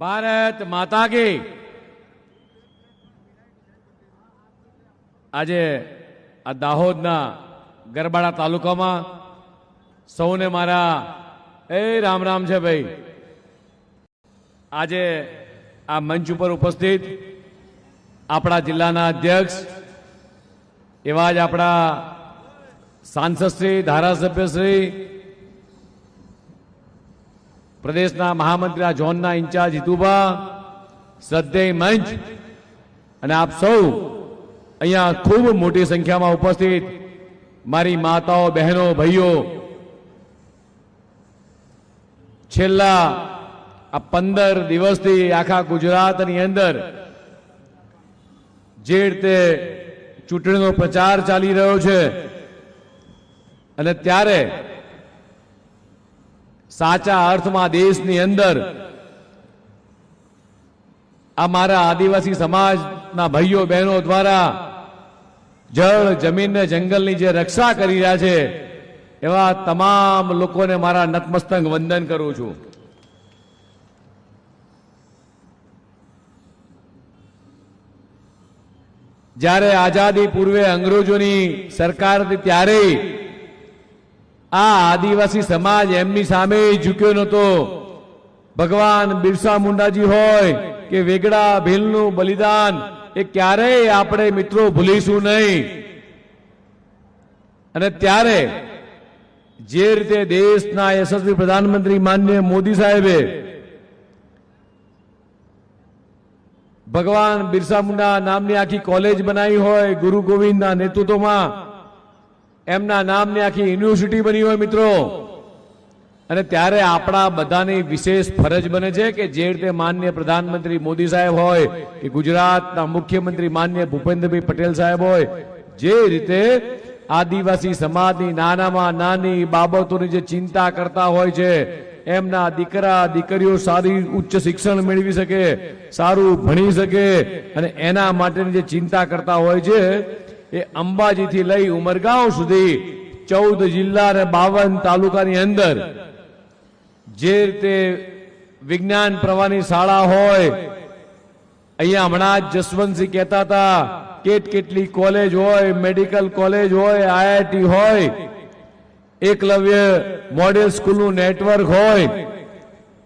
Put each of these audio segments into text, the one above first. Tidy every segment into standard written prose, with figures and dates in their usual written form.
ભારત માતા કી। આજે આ દાહોદના ગરબાડા તાલુકામાં સૌને મારા રામ રામ છે ભાઈ। આજે આ મંચ ઉપર ઉપસ્થિત આપણા જિલ્લાના અધ્યક્ષ એવા જ આપણા સાંસદ શ્રી, ધારાસભ્ય શ્રી, પ્રદેશના મહામંત્રી, આ ઝોનના ઇન્ચાર્જ હિતુભા, શ્રદ્ધેય મંચ અને આપ સૌ અહીંયા ખૂબ મોટી સંખ્યામાં ઉપસ્થિત મારી માતાઓ, બહેનો, ભાઈઓ, છેલ્લા આ 15 દિવસથી આખા ગુજરાતની અંદર જે રીતે ચૂંટણીનો પ્રચાર ચાલી રહ્યો છે અને ત્યારે સાચા અર્થમાં દેશની અંદર આ મારા આદિવાસી સમાજના ભાઈઓ બહેનો દ્વારા જળ, જમીન ને જંગલની જે રક્ષા કરી રહ્યા છે એવા તમામ લોકોને મારા નતમસ્તક વંદન કરું છું। જ્યારે આઝાદી પૂર્વે અંગ્રેજોની સરકાર હતી ત્યારે આ આદિવાસી સમાજ એમની સામે ઝૂક્યો નહોતો। ભગવાન બિરસા મુંડાજી હોય કે વેગડા ભીલનું બલિદાન એ ક્યારેય આપણે મિત્રો ભૂલીશું નહીં। અને ત્યારે જે રીતે દેશના યશસ્વી પ્રધાનમંત્રી માનનીય મોદી સાહેબે ભગવાન બિરસા મુંડા નામની આખી કોલેજ બનાવી હોય, ગુરુ ગોવિંદના નેતૃત્વમાં એમના નામની આખી યુનિવર્સિટી બની હોય મિત્રો, અને ત્યારે આપણા બધાની વિશેષ ફરજ બને છે કે જે રીતે માનનીય પ્રધાનમંત્રી મોદી સાહેબ હોય કે ગુજરાતના મુખ્યમંત્રી માનનીય ભૂપેન્દ્રભાઈ પટેલ સાહેબ હોય, જે રીતે આદિવાસી સમાજની નાનામાં નાની બાબતોની જે ચિંતા કરતા હોય છે, એમના દીકરા દીકરીઓ સારી ઉચ્ચ શિક્ષણ મેળવી શકે, સારું ભણી શકે અને એના માટેની જે ચિંતા કરતા હોય છે, એ અંબાજીથી લઈ ઉમરગાંવ સુધી 14 જિલ્લા અને 52 તાલુકાની અંદર જે રીતે વિજ્ઞાન પ્રવાહની શાળા હોય, અહીંયા હમણાં જ જસવંતસિંહ કહેતા હતા કેટલી કોલેજ હોય, મેડિકલ કોલેજ હોય, આઈઆઈટી હોય, એકલવ્ય મોડેલ સ્કૂલનું નેટવર્ક હોય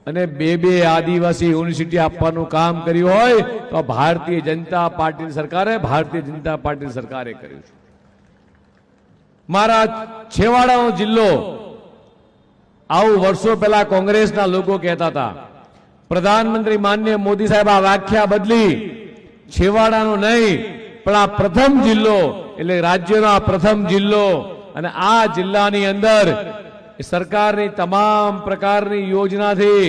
અને બે આદિવાસી યુનિવર્સિટી આપવાનું કામ કર્યું હોય તો ભારતીય જનતા પાર્ટી સરકારે કર્યું છે। મારા છેવાડાનો જિલ્લો આવું વર્ષો પહેલા કોંગ્રેસના લોકો કહેતા હતા। પ્રધાનમંત્રી માનનીય મોદી સાહેબ આ વ્યાખ્યા બદલી, છેવાડાનો નહીં પણ આ પ્રથમ જિલ્લો એટલે રાજ્યનો આ પ્રથમ જિલ્લો, અને આ જિલ્લાની અંદર સરકારની તમામ પ્રકારની યોજનાથી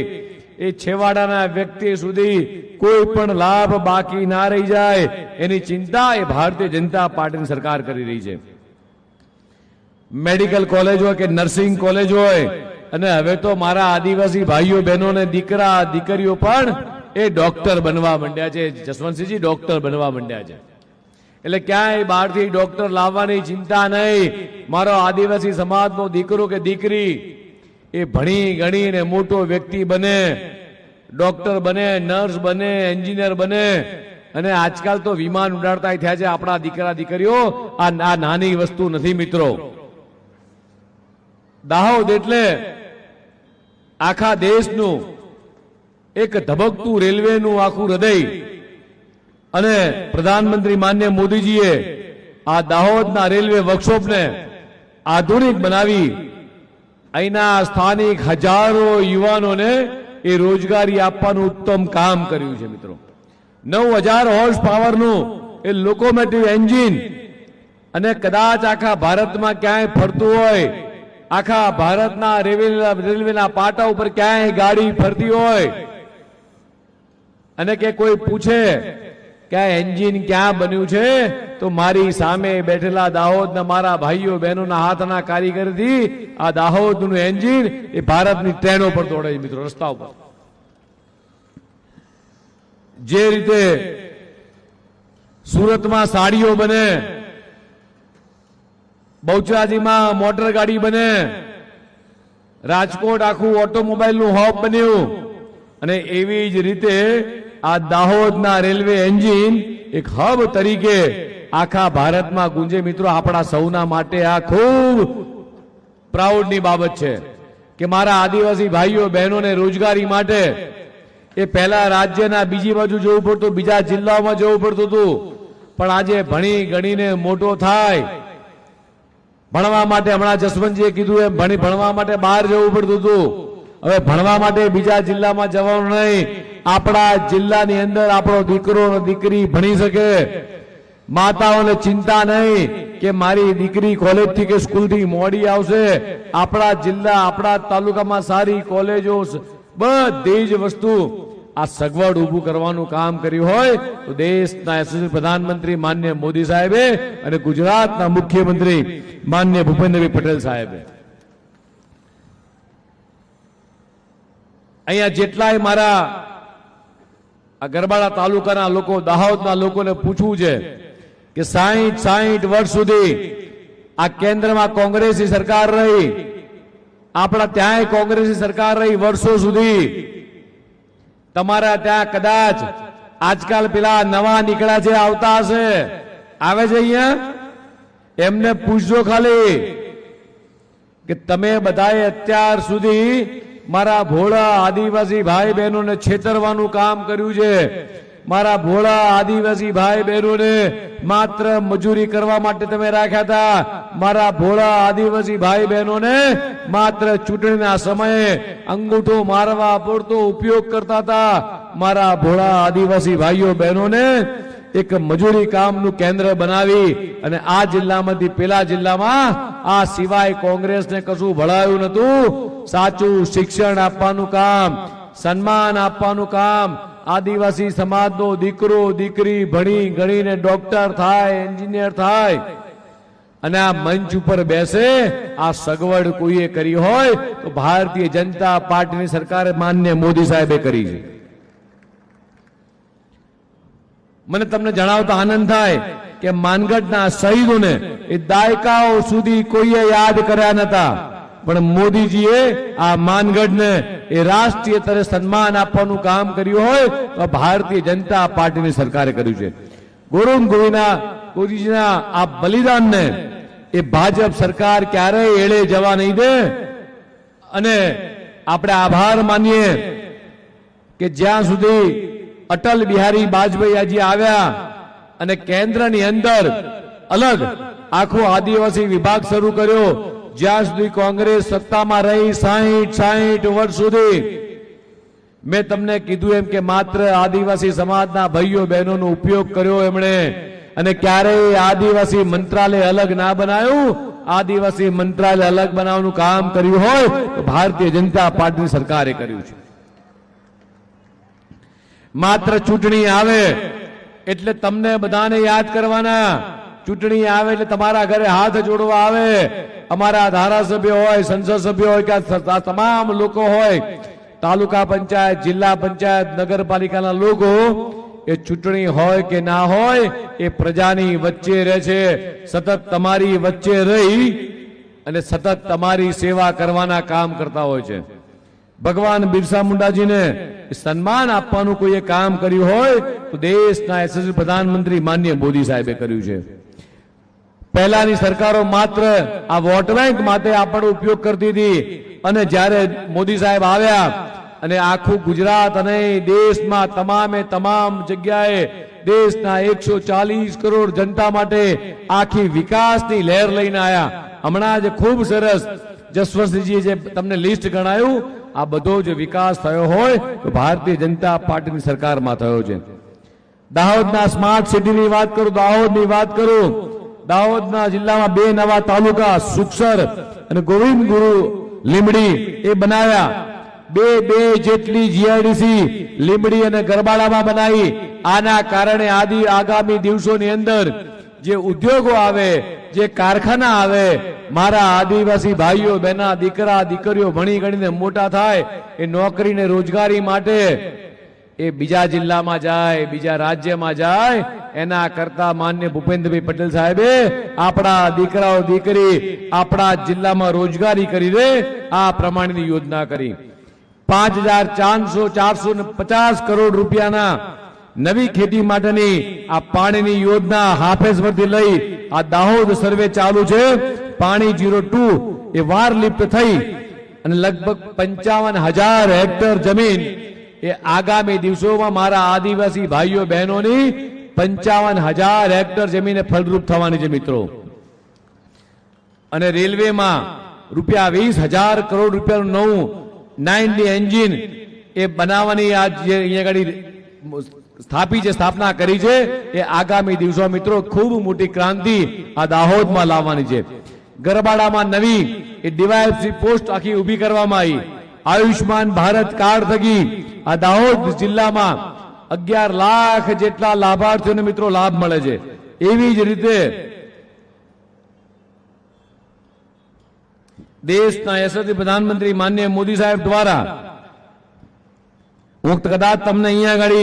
એ છેવાડાના વ્યક્તિ સુધી કોઈ પણ લાભ બાકી ના રહી જાય એની ચિંતા એ ભારતીય જનતા પાર્ટીની સરકાર કરી રહી છે। મેડિકલ કોલેજ હોય કે નર્સિંગ કોલેજ હોય, અને હવે તો મારા આદિવાસી ભાઈઓ બહેનો ને દીકરા દીકરીઓ પણ એ ડોક્ટર બનવા માંડ્યા છે। જસવંતસિંહજી ડોક્ટર બનવા માંડ્યા છે, એટલે ક્યાંય બહારથી ડોક્ટર લાવવાની ચિંતા નહીં। મારો આદિવાસી સમાજનો દીકરો કે દીકરી એ ભણી ગણીને મોટો વ્યક્તિ બને, ડોક્ટર બને, નર્સ બને, એન્જિનિયર બને, અને આજકાલ તો વિમાન ઉડાડતા થયા છે આપણા દીકરા દીકરીઓ। આ નાની વસ્તુ નથી મિત્રો। દાહોદ એટલે આખા દેશનું એક ધબકતું રેલવેનું આખું હૃદય, અને પ્રધાનમંત્રી માનનીય મોદીજીએ આ દાહોદના રેલવે વર્કશોપને આધુનિક બનાવી અહીંના સ્થાનિક હજારો યુવાનોને એ રોજગારી આપવાનું ઉત્તમ કામ કર્યું છે મિત્રો। 9000 હોર્સ પાવરનું એ લોકોમોટિવ એન્જિન, અને કદાચ આખા ભારતમાં ક્યાંય ફરતું હોય, આખા ભારતના રેલવેના પાટા ઉપર ક્યાંય ગાડી ફરતી હોય અને કે કોઈ પૂછે કે આ એન્જિન ક્યાં બન્યું છે, તો મારી સામે બેઠેલા દાહોદના મારા ભાઈઓ બહેનોના હાથના કારીગરથી આ દાહોદનું એન્જિન એ ભારતની ટ્રેનો પર દોડે છે મિત્રો, રસ્તા ઉપર। જે રીતે સુરતમાં સાડીઓ બને, બહુચરાજીમાં મોટર ગાડી બને, રાજકોટ આખું ઓટોમોબાઈલનું હબ બન્યું, અને એવી જ રીતે આ દાહોદના રેલવે એન્જિન એક હબ તરીકે આખા ભારતમાં ગુંજે. મિત્રો, આપણા સૌના માટે આ ખૂબ પ્રાઉડની બાબત છે કે મારા આદિવાસી ભાઈઓ બહેનોને રોજગારી માટે એ પહેલા રાજ્યના બીજી બાજુ જવું પડતું, બીજા જિલ્લાઓમાં જવું પડતું હતું, પણ આજે ભણી ગણીને મોટો થાય ભણવા માટે, હમણાં જસવંતજીએ કીધું એમ ભણવા માટે બહાર જવું પડતું હતું. હવે ભણવા માટે બીજા જિલ્લામાં જવાનું નહીં, આપણા જિલ્લાની અંદર આપણો દીકરો અને દીકરી ભણી શકે. માતાઓને ચિંતા નહીં કે મારી દીકરી કોલેજથી કે સ્કૂલથી મોડી આવશે. આપણા જિલ્લા, આપણા તાલુકામાં સારી કોલેજો, બધી જ વસ્તુ આ સગવડ ઊભું કરવાનું કામ કર્યું હોય તો દેશના યશસ્વી પ્રધાનમંત્રી માનનીય મોદી સાહેબે અને ગુજરાતના મુખ્યમંત્રી માનનીય ભૂપેન્દ્રભાઈ પટેલ સાહેબે. અહીંયા જેટલાય મારા આ ગરબાડા તાલુકાના લોકો, દાહોદના લોકોને પૂછવું છે કે 60 વર્ષ સુધી આ કેન્દ્રમાં કોંગ્રેસની સરકાર રહી, આપણા ત્યાંય કોંગ્રેસની સરકાર રહી વર્ષો સુધી. તમારા ત્યાં કદાચ આજકાલ પેલા નવા નીકળ્યા છે, આવતા હશે, આવે છે અહીંયા, એમને પૂછજો ખાલી કે તમે બધાએ અત્યાર સુધી મારા ભોળા આદિવાસી ભાઈ બહેનોને છેતરવાનું કામ કર્યું છે. મારા ભોળા આદિવાસી ભાઈ બહેનોને માત્ર મજૂરી કરવા માટે તમે રાખ્યા હતા. મારા ભોળા આદિવાસી ભાઈ બહેનોને માત્ર ચૂંટણીના સમયે અંગૂઠો મારવા પૂરતો ઉપયોગ કરતા હતા. મારા ભોળા આદિવાસી ભાઈઓ બહેનોને એક મજૂરી કામનું કેન્દ્ર બનાવી અને આ જિલ્લામાંથી પેલા જિલ્લામાં આ સિવાય કોંગ્રેસને કશું ભળાયું નતું. સાચું શિક્ષણ આપવાનું કામ, સન્માન આપવાનું કામ, આદિવાસી સમાજનો દીકરો દીકરી ભણી ગણીને ડોક્ટર થાય, એન્જિનિયર થાય અને આ મંચ ઉપર બેસે, આ સગવડ કોઈએ કરી હોય તો ભારતીય જનતા પાર્ટીની સરકારે માનનીય મોદી સાહેબે કરી છે. મને તમને જણાવતા આનંદ થાય કે માનગઢના શહીદોને એ દાયકાઓ સુધી કોઈએ યાદ કર્યા નતા, પણ મોદીજીએ આ માનગઢને એ રાષ્ટ્રીય સ્તરે સન્માન આપવાનું કામ કર્યું હોય તો ભારતીય જનતા પાર્ટીની સરકારે કર્યું છે. ગોવિંદજીના આ બલિદાનને એ ભાજપ સરકાર ક્યારેય એળે જવા નહીં દે. અને આપણે આભાર માનીએ કે જ્યાં સુધી અટલ બિહારી વાજપેયી હજી આવ્યા અને કેન્દ્રની અંદર અલગ આખો આદિવાસી વિભાગ શરૂ કર્યો, જ્યાં સુધી કોંગ્રેસ સત્તામાં રહી 60 વર્ષ સુધી, મેં તમને કીધું એમ કે માત્ર આદિવાસી સમાજના ભાઈઓ બહેનોનો ઉપયોગ કર્યો એમણે, અને ક્યારેય આદિવાસી મંત્રાલય અલગ ના બનાવ્યું. આદિવાસી મંત્રાલય અલગ બનાવવાનું કામ કર્યું હોય તો ભારતીય જનતા પાર્ટીની સરકારે કર્યું છે. માત્ર ચૂંટણી આવે એટલે તમને બધાને યાદ કરવાના, ચૂંટણી આવે એટલે તમારા ઘરે હાથ જોડવા આવે. અમારા ધારાસભ્ય હોય, સંસદ સભ્ય હોય કે તમામ લોકો હોય, તાલુકા પંચાયત, જિલ્લા પંચાયત, નગરપાલિકાના લોકો, એ ચૂંટણી હોય કે ના હોય એ પ્રજાની વચ્ચે રહે છે. સતત તમારી વચ્ચે રહી અને સતત તમારી સેવા કરવાના કામ કરતા હોય છે. ભગવાન બિરસા મુંડાજીને સન્માન આપવાનું કોઈએ કામ કર્યું હોય તો દેશના યશસ્વી પ્રધાનમંત્રી માનનીય મોદી સાહેબે કર્યું છે. પહેલાની સરકારો માત્ર આ વોટ બેંક માટે આપણો ઉપયોગ કરતી હતી, અને જ્યારે મોદી સાહેબ આવ્યા અને આખું ગુજરાત અને દેશમાં તમામ જગ્યાએ દેશના 140 કરોડ જનતા માટે આખી વિકાસની લહેર લઈને આવ્યા. હમણાં જ ખૂબ સરસ જસવંતસિંહજીએ જે તમને લિસ્ટ ગણાયું, આ બધો જ વિકાસ થયો હોય તો ભારતીય જનતા પાર્ટીની સરકારમાં થયો છે. દાહોદના સ્માર્ટ સિટીની વાત કરું, દાહોદની વાત કરું, દાહોદના જિલ્લામાં 2 નવા તાલુકા સુખસર અને ગોવિંદ ગુરુ લીંબડી એ બનાવ્યા. 2 જેટલી જીઆઈડીસી લીંબડી અને ગરબાડામાં બનાવી. આના કારણે આગામી દિવસોની અંદર જે ઉદ્યોગો આવે, જે કારખાના આવે, મારા આદિવાસી ભાઈઓ બહેના દીકરા દીકરીઓ ભણી ગણીને મોટા થાય, એ નોકરી ને રોજગારી માટે એ બીજા જિલ્લામાં જાય, બીજા રાજ્યમાં જાય, એના કરતા માનનીય ભૂપેન્દ્રભાઈ પટેલ સાહેબે આપણા દીકરાઓ દીકરી આપણા જિલ્લામાં રોજગારી કરી દે આ પ્રમાણેની યોજના કરી. 5,450 કરોડ રૂપિયાના નવી ખેતી માટેની આ પાણીની યોજના હાફેજ પરથી લઈ આ દાહોદ સર્વે ચાલુ છે. પાણી 02 એ વાર લિફ્ટ થઈ અને લગભગ 55,000 હેક્ટર જમીન એ આગામી દિવસોમાં મારા આદિવાસી ભાઈઓ બહેનોની 55,000 હેક્ટર જમીન ફળદ્રુપ થવાની છે મિત્રો. અને રેલવેમાં રૂપિયા 20,000 કરોડ રૂપિયાનું નવું 9D એન્જિન એ બનાવવાની આ જે અહીંયા આગળ સ્થાપના કરી છે એ આગામી દિવસો મિત્રો ખૂબ મોટી ક્રાંતિ આ દાહોદમાં લાવવાની છે. ગરબાડામાં નવી એ ડીવાયએફસી પોસ્ટ આખી ઊભી કરવામાં આવી. આયુષ્માન ભારત કાર્ડ થકી આ દાહોદ જિલ્લામાં 11 લાખ જેટલા લાભાર્થીઓને મિત્રો લાભ મળે છે. એવી જ રીતે દેશના યશસ્વી પ્રધાનમંત્રી માનનીય મોદી સાહેબ દ્વારા હું કદાચ તમને અહીંયા આગળ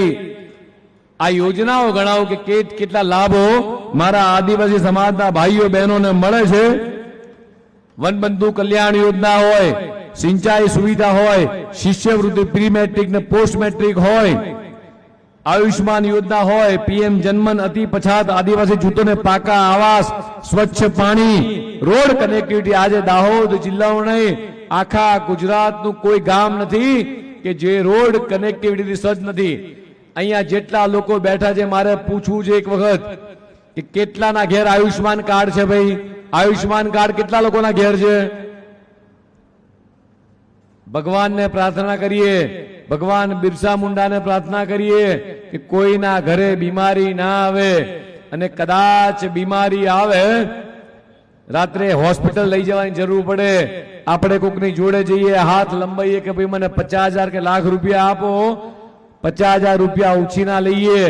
આ યોજનાઓ ગણાવો કે કેટલા લાભો મારા આદિવાસી સમાજના ભાઈઓ બહેનોને મળે છે. વનબંધુ કલ્યાણ યોજના હોય, સિંચાઈ સુવિધા હોય, શિષ્યવૃત્તિ પ્રી મેટ્રિક ને પોસ્ટ મેટ્રિક હોય, આયુષ્માન યોજના હોય, પીએમ જનમન અતિ પછાત આદિવાસી જૂથોને પાકા આવાસ, સ્વચ્છ પાણી, રોડ કનેક્ટિવિટી. આજે દાહોદ જિલ્લાઓ નહીં આખા ગુજરાતનું કોઈ ગામ નથી કે જે રોડ કનેક્ટિવિટીથી સજ્જ નથી. અહીંયા જેટલા લોકો બેઠા છે મારે પૂછવું છે એક વખત કે કેટલાના ઘેર આયુષ્માન કાર્ડ છે ભાઈ? આયુષ્માન કાર્ડ કેટલા લોકોના ઘેર છે? ભગવાનને પ્રાર્થના કરીએ, ભગવાન બિરસા મુંડાને પ્રાર્થના કરીએ કે કોઈના ઘરે બીમારી ના આવે, અને કદાચ બીમારી આવે રાત્રે હોસ્પિટલ લઈ જવાની જરૂર પડે, આપણે કોકની જોડે જઈએ, હાથ લંબાઈએ કે ભાઈ મને 50,000 કે લાખ રૂપિયા આપો, 50,000 રૂપિયા ઉછીના લઈએ.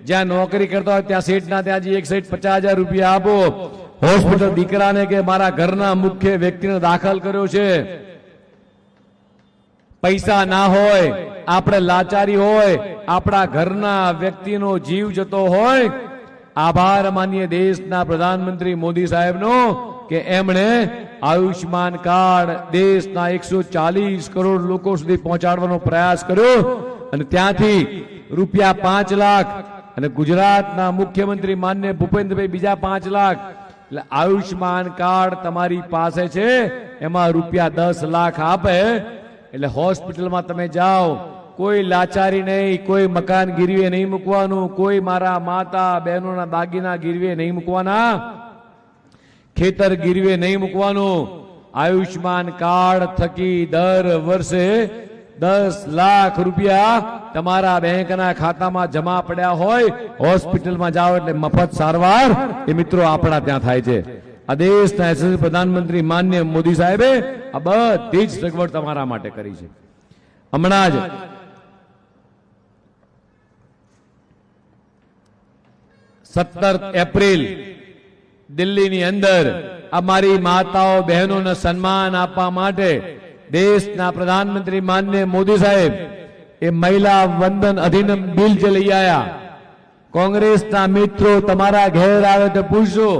જ્યાં નોકરી કરતા હોય ત્યાં શેઠના ત્યાં જઈએ, એક શેઠ 50,000 રૂપિયા આપો. હોસ્પિટલ દીકરાને કે મારા ઘરના મુખ્ય વ્યક્તિને દાખલ કર્યો છે, પૈસા ના હોય, આપણે લાચારી હોય, આપણા ઘરના વ્યક્તિનો જીવ જતો હોય, આભાર માનીએ દેશના પ્રધાનમંત્રી મોદી સાહેબનો કે એમણે આયુષ્માન કાર્ડ દેશના 140 કરોડ લોકો સુધી પહોંચાડવાનો પ્રયાસ કર્યો. અને ત્યાંથી રૂપિયા 5 લાખ અને ગુજરાતના મુખ્યમંત્રી માનનીય ભૂપેન્દ્રભાઈ બીજા 5 લાખ. એટલે આયુષ્માન કાર્ડ તમારી પાસે છે એમાં રૂપિયા 10 લાખ આપે એટલે હોસ્પિટલમાં તમે જાઓ, કોઈ લાચારી નહીં, કોઈ મકાન ગીરવે નહીં મૂકવાનું, કોઈ મારા માતા બહેનોના દાગીના ગીરવે નહીં મૂકવાના, ખેતર ગીરવે નહીં મૂકવાનું. આયુષ્માન કાર્ડ થકી દર વર્ષે 10 લાખ રૂપિયા તમારા બેંકના ખાતામાં જમા પડ્યા હોય, હોસ્પિટલમાં જાઓ એટલે મફત સારવાર એ મિત્રો આપણા ત્યાં થાય છે. આ દેશના યશસ્વી પ્રધાનમંત્રી માનનીય મોદી સાહેબે આ બધી જ સગવડ તમારા માટે કરી છે. હમણાં જ 17 એપ્રિલ દિલ્હીની અંદર અમારી માતાઓ બહેનોને સન્માન આપવા માટે દેશના પ્રધાનમંત્રી માનનીય મોદી સાહેબ એ મહિલા વંદન અધિનિયમ બિલ જે લઈ આવ્યા. કોંગ્રેસના મિત્રો તમારા ઘેર આવે તો પૂછો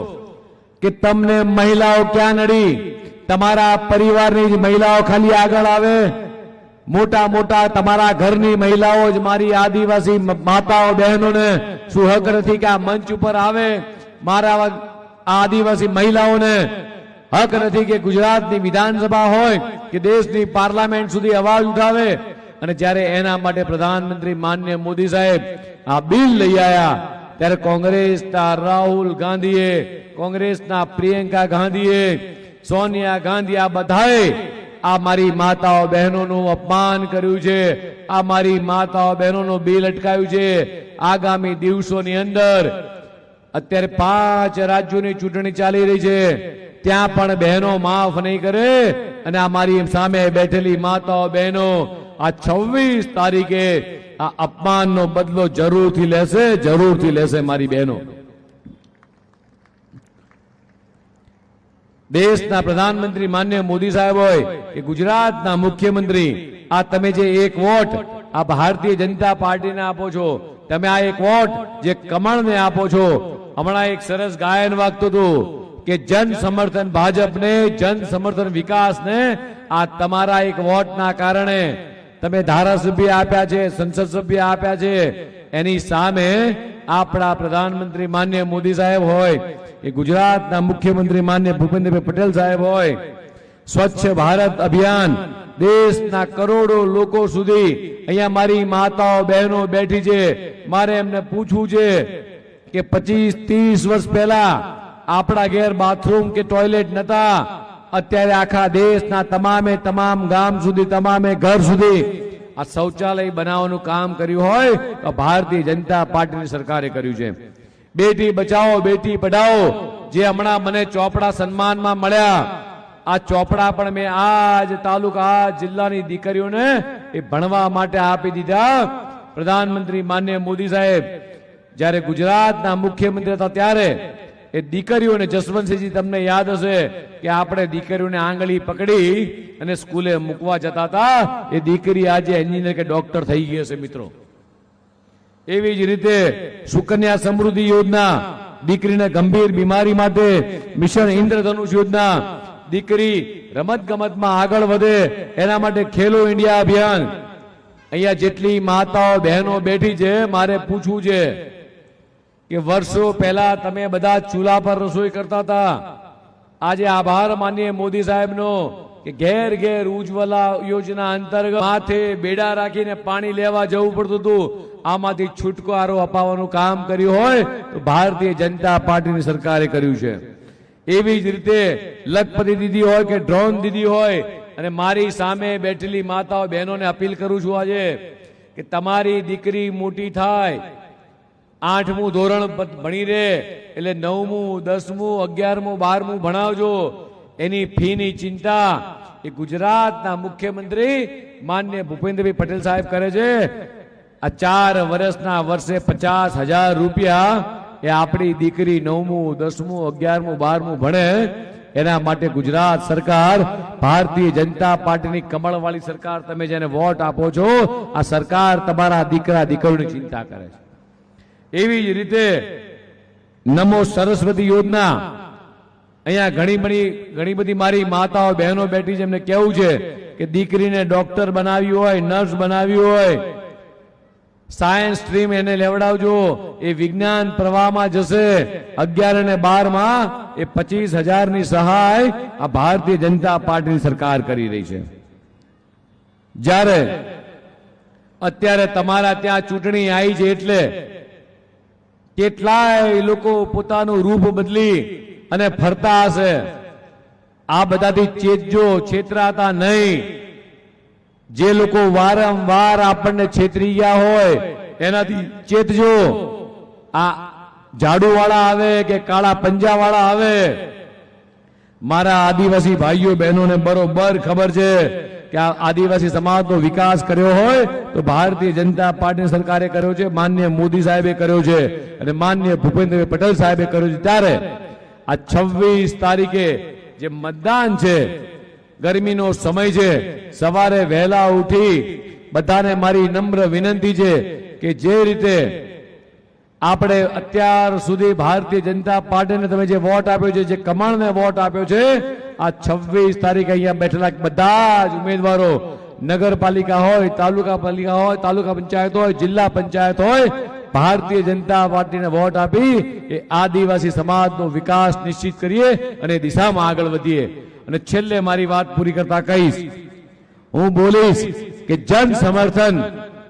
કે તમને મહિલાઓ ક્યાં નડી? તમારા પરિવારની જ મહિલાઓ ખાલી આગળ આવે? મોટા મોટા તમારા ઘરની મહિલાઓ જ મારી આદિવાસી માતાઓ બહેનોને શું હક નથી કે આ મંચ ઉપર આવે? મારા આદિવાસી મહિલાઓને હક નથી કે ગુજરાતની વિધાનસભા હોય કે દેશની પાર્લામેન્ટ સુધી અવાજ ઉઠાવે? અને જ્યારે એના માટે પ્રધાનમંત્રી માનનીય મોદી સાહેબ આ બિલ લઈ આવ્યા ત્યારે કોંગ્રેસના રાહુલ ગાંધીએ, કોંગ્રેસના પ્રિયંકા ગાંધીએ, સોનિયા ગાંધી આ બધાએ આ મારી માતાઓ બહેનોનું અપમાન કર્યું છે. આ મારી માતાઓ બહેનોનું બિલ અટકાવ્યું છે. આગામી દિવસોની અંદર અત્યારે 5 રાજ્યોની ચૂંટણી ચાલી રહી છે, ત્યાં પણ બહેનો માફ નહીં કરે. અને આ મારી સામે બેઠેલી માતાઓ બહેનો આ 26 તારીખે આ અપમાનનો બદલો જરૂરથી લેશે, જરૂરથી લેશે મારી બહેનો. દેશના પ્રધાનમંત્રી માનનીય મોદી સાહેબ હોય કે ગુજરાતના મુખ્યમંત્રી, આ તમે જે એક વોટ આ ભારતીય જનતા પાર્ટીને આપો છો, તમે આ એક વોટ જે કમળને આપો છો. હમણાં એક સરસ ગાયન વાગતું હતું કે જન સમર્થન ભાજપને, જન સમર્થન વિકાસને. આ તમારા એક વોટના કારણે તમે ધારાસભ્ય આપ્યા છે, સંસદ સભ્ય આપ્યા છે, એની સામે આપણા પ્રધાનમંત્રી માન્ય મોદી સાહેબ હોય, એ ગુજરાતના મુખ્યમંત્રી માન્ય ભૂપેન્દ્રભાઈ પટેલ સાહેબ હોય, સ્વચ્છ ભારત અભિયાન દેશના કરોડો લોકો સુધી, અહીંયા મારી માતાઓ બહેનો બેઠી છે, મારે એમને પૂછવું છે કે 25-30 વર્ષ પહેલા આપણા ઘેર બાથરૂમ કે ટોયલેટ નતા, અત્યારે આખા દેશના તમામે તમામ ગામ સુધી, તમામે ઘર સુધી આ શૌચાલય બનાવવાનું કામ કર્યું હોય તો ભારતીય જનતા પાર્ટીની સરકારે કર્યું છે. બેટી બચાવો બેટી પઢાઓ, જે હમણાં મને ચોપડા સન્માનમાં મળ્યા, આ ચોપડા પણ મેં આજ તાલુકા જિલ્લાની દીકરીઓને એ ભણવા માટે આપી દીધા. પ્રધાનમંત્રી માન્ય મોદી સાહેબ જ્યારે ગુજરાતના મુખ્યમંત્રી હતા ત્યારે એ દીકરીઓને, જસવંતસિંહજી તમને યાદ હશે કે આપણે દીકરીઓને આંગળી પકડી અને સ્કૂલે મૂકવા જતા હતા, એ દીકરી આજે એન્જિનિયર કે ડોક્ટર થઈ ગઈ હશે મિત્રો. એવી જ રીતે સુકન્યા સમૃદ્ધિ યોજના, દીકરીને ગંભીર બીમારી માટે મિશન ઇન્દ્રધનુષ યોજના, દીકરી રમત ગમતમાં આગળ વધે એના માટે ખેલો ઇન્ડિયા અભિયાન. અહીંયા જેટલી માતાઓ બહેનો બેઠી છે, મારે પૂછવું છે કે વર્ષો પહેલા તમે બધા ચૂલા પર રસોઈ કરતા હતા, આજે આભાર માનીએ મોદી સાહેબનો કે ઘેર ઘેર ઉજ્જવલા યોજના અંતર્ગત માથે બેડા રાખીને પાણી લેવા જવું પડતું હતું, આમાંથી છુટકારો અપાવવાનું કામ કર્યું હોય તો ભારતીય જનતા પાર્ટીની સરકારે કર્યું છે. એવી જ રીતે લખપતિ દીદી હોય કે ડ્રોન દીદી હોય, અને મારી સામે બેઠેલી માતાઓ બહેનોને અપીલ કરું છું આજે કે તમારી દીકરી મોટી થાય, 8મું ધોરણ ભણી રહે એટલે 9મું 10મું 11મું 12મું ભણાવજો. એની ફીની ચિંતા એ ગુજરાતના મુખ્યમંત્રી માન્ય ભૂપેન્દ્રભાઈ પટેલ સાહેબ કરે છે. આ 4 વર્ષના વર્ષે 50,000 રૂપિયા એ આપણી દીકરી 9મું 10મું 11મું 12મું ભણે એના માટે ગુજરાત સરકાર, ભારતીય જનતા પાર્ટીની કમળવાળી સરકાર, તમે જેને વોટ આપો છો, આ સરકાર તમારા દીકરા દીકરીઓની ચિંતા કરે છે. એવી જ રીતે નમો સરસ્વતી યોજના, અહીંયા ઘણી બધી મારી માતાઓ બહેનો બેઠી છે, એમને કેવું છે કે દીકરીને ડોક્ટર બનાવી હોય, નર્સ બનાવી હોય, સાયન્સ સ્ટ્રીમ એને લેવડાવજો, એ વિજ્ઞાન પ્રવાહમાં જશે. 11 અને 12માં એ 25,000ની સહાય આ ભારતીય જનતા પાર્ટીની સરકાર કરી રહી છે. જ્યારે અત્યારે તમારા ત્યાં ચૂંટણી આવી છે એટલે કેટલાય લોકો પોતાનું રૂપ બદલી અને ફરતા હશે. આ બધાથી ચેતજો, છેતરાતા નહીં. જે લોકો વારંવાર આપણને છેતરી ગયા હોય એનાથી ચેતજો. આ ઝાડુવાળા આવે કે કાળા પંજાવાળા આવે, મારા આદિવાસી ભાઈઓ બહેનોને બરોબર ખબર છે કે આ આદિવાસી સમાજનો વિકાસ કર્યો હોય તો ભારતીય જનતા પાર્ટી સરકારે કર્યો છે, માન્ય મોદી સાહેબે કર્યો છે અને માન્ય ભૂપેન્દ્રભાઈ પટેલ સાહેબે કર્યો છે. ત્યારે આ 26 તારીખે જે મતદાન છે, ગરમીનો સમય છે, સવારે વહેલા ઉઠી બધાને મારી નમ્ર વિનંતી છે કે જે રીતે આપણે અત્યાર સુધી ભારતીય જનતા પાર્ટીને તમે જે વોટ આપ્યો છે, જે કમળને વોટ આપ્યો છે, આ 26 તારીખે અહીંયા બેઠેલા બધા જ ઉમેદવારો, નગરપાલિકા હોય, તાલુકા પાલિકા હોય, તાલુકા પંચાયત હોય, જિલ્લા પંચાયત હોય, ભારતીય જનતા પાર્ટીને વોટ આપી એ આદિવાસી સમાજનો વિકાસ નિશ્ચિત કરીએ અને દિશામાં આગળ વધીએ. અને છેલ્લે મારી વાત પૂરી કરતા કહીશ, હું બોલીશ કે જન સમર્થન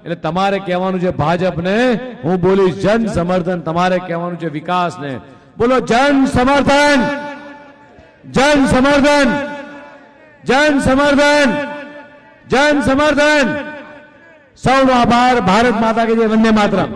એટલે તમારે કહેવાનું છે ભાજપને, હું બોલીશ જન સમર્થન, તમારે કહેવાનું છે વિકાસને. બોલો જન સમર્થન, જન સમર્થન, જન સમર્થન, જન સમર્થન. સૌનો આભાર. ભારત માતા કે જય. વંદે માતરમ.